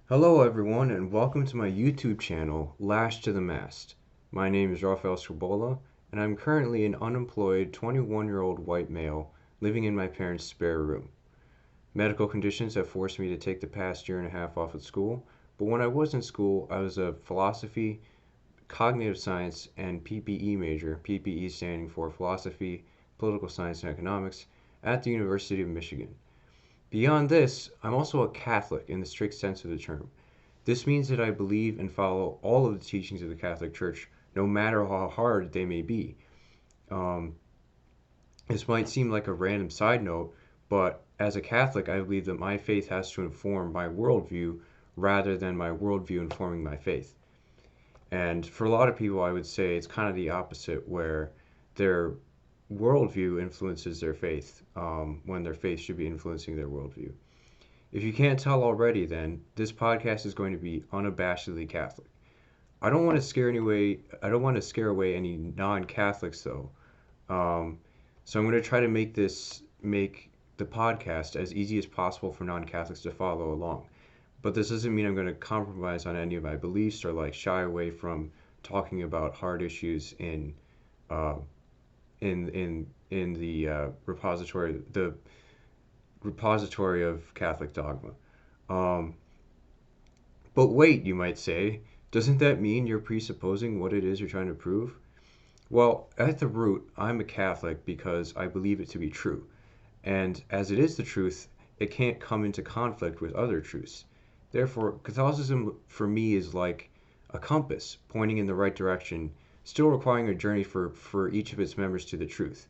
Hello, everyone, and welcome to my YouTube channel, Lashed to the Mast. My name is Rafael Scribola, and I'm currently an unemployed 21-year-old white male living in my parents' spare room. Medical conditions have forced me to take the past year and a half off of school, but when I was in school, I was a philosophy, cognitive science, and PPE major, PPE standing for Philosophy, Political Science, and Economics, at the University of Michigan. Beyond this, I'm also a Catholic in the strict sense of the term. This means that I believe and follow all of the teachings of the Catholic Church, no matter how hard they may be. Um, this might seem like a random side note, but as a Catholic, I believe that my faith has to inform my worldview rather than my worldview informing my faith. And for a lot of people, I would say it's kind of the opposite, where their worldview influences their faith when their faith should be influencing their worldview. If you can't tell already, then this podcast is going to be unabashedly Catholic. I don't want to scare away any non-Catholics though. Um, so I'm going to try to make the podcast as easy as possible for non-Catholics to follow along. But this doesn't mean I'm going to compromise on any of my beliefs or like shy away from talking about hard issues uh, in the repository of Catholic dogma. Um, but wait, you might say, doesn't that mean you're presupposing what it is you're trying to prove? Well, at the root, I'm a Catholic because I believe it to be true. And as it is the truth, it can't come into conflict with other truths. Therefore, Catholicism for me is like a compass pointing in the right direction, still requiring a journey for each of its members to the truth.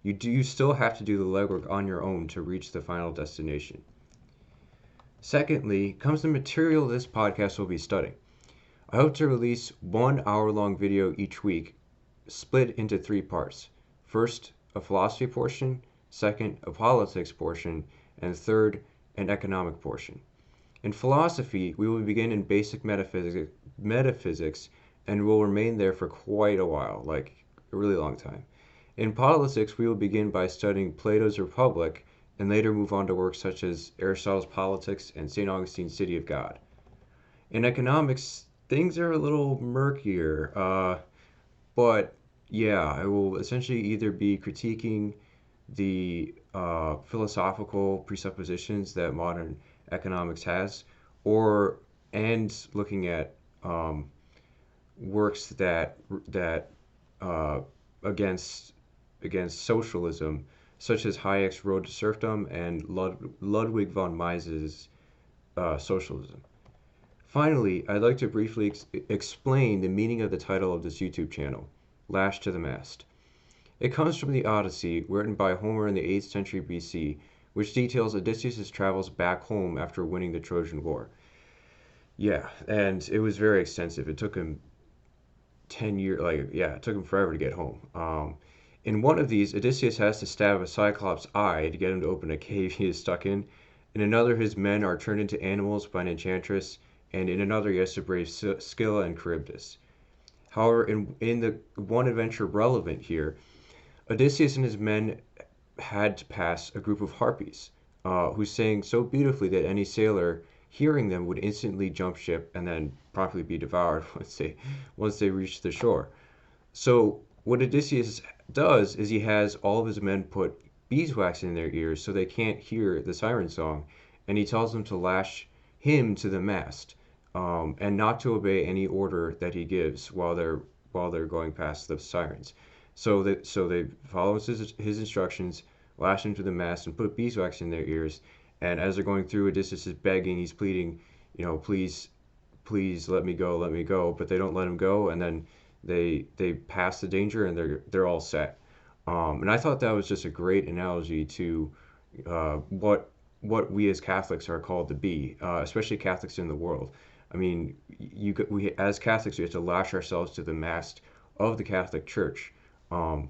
You still have to do the legwork on your own to reach the final destination. Secondly, comes the material this podcast will be studying. I hope to release 1 hour long video each week, split into three parts. First, a philosophy portion, second, a politics portion, and third, an economic portion. In philosophy, we will begin in basic metaphysics and will remain there for quite a while, like a really long time. In politics, we will begin by studying Plato's Republic and later move on to works such as Aristotle's Politics and St. Augustine's City of God. In economics, things are a little murkier, but yeah, I will essentially either be critiquing the philosophical presuppositions that modern economics has, or and looking at um, works that uh, against socialism, such as Hayek's Road to Serfdom and Ludwig von Mises's Socialism. Finally, I'd like to briefly explain the meaning of the title of this YouTube channel, Lashed to the Mast. It comes from the Odyssey, written by Homer in the 8th century BC, which details Odysseus' travels back home after winning the Trojan War. Yeah, and it was very extensive. It took him 10 years, it took him forever to get home. In one of these, Odysseus has to stab a Cyclops' eye to get him to open a cave he is stuck in. In another, his men are turned into animals by an enchantress, and in another, he has to brave Scylla and Charybdis. However, in the one adventure relevant here, Odysseus and his men had to pass a group of harpies, who sang so beautifully that any sailor hearing them would instantly jump ship and then promptly be devoured once they reached the shore. So what Odysseus does is he has all of his men put beeswax in their ears so they can't hear the siren song, and he tells them to lash him to the mast, and not to obey any order that he gives while they're going past the sirens. So they follow his instructions, lash him to the mast, and put beeswax in their ears. And as they're going through, Odysseus is begging, he's pleading, please, please let me go. But they don't let him go, and then they pass the danger, and they're all set. And I thought that was just a great analogy to what we as Catholics are called to be, especially Catholics in the world. I mean, we as Catholics we have to lash ourselves to the mast of the Catholic Church. Um,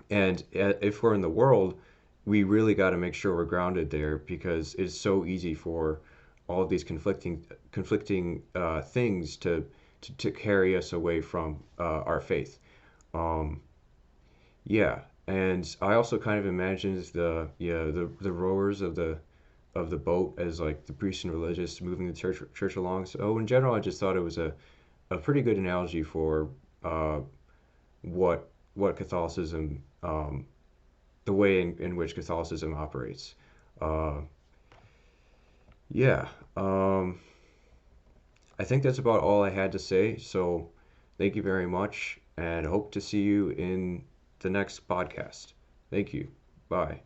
and if we're in the world, we really got to make sure we're grounded there because it's so easy for all of these conflicting things to carry us away from our faith. Um, yeah, and I also kind of imagined the rowers of of the boat as like the priests and religious moving the church along. So in general, I just thought it was a pretty good analogy for uh, what Catholicism, the way in which Catholicism operates. Uh, yeah, I think that's about all I had to say. So thank you very much, and hope to see you in the next podcast. Thank you. Bye.